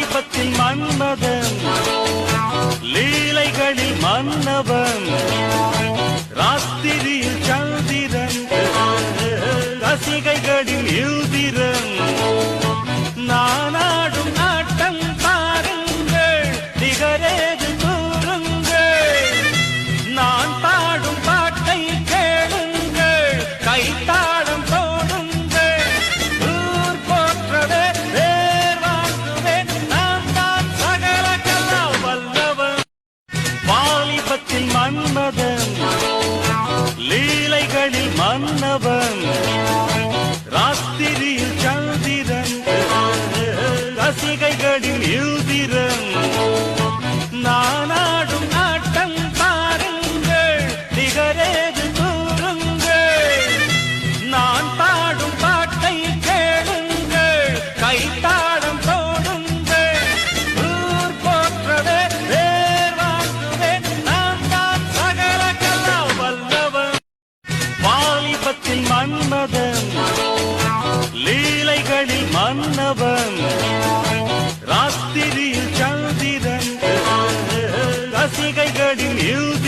வாலிபத்தில் மன்மதன் லீலைகளில் மன்னவன் ராத்திரியில் சந்திரன் ரசிகைகளில் யுதிரன் நானாடும் ஆட்டம் பாருங்கள் நிகரேது கூறுங்கள் நான் பாடும் பாட்டை கேளுங்கள் கைத்தாளம் போடுங்கள் ஊர் போற்றவே வேர் வாழ்த்துவேன் நான் தான் சகல கலா வல்லவன் வாலிபத்தில் மன்மதன் லீலைகளில் மன்னவன் ராத்திரியில் சந்திரன் ரசிகைகளில் யுதிரன் நானாடும் ஆட்டம் பாருங்கள் நிகரேது கூறுங்கள் நான் பாடும் பாட்டை கேளுங்கள் கைத்தாளம் போடுங்கள் ஊர் போற்றவே வேர் வாழ்த்துவேன் நான் தான் சகல கலா வல்லவன் வாலிபத்தில் மன்மதன் லீலைகளில் மன்னவன் ராத்திரியில் சந்திரன் ரசிகைகளில் யுதி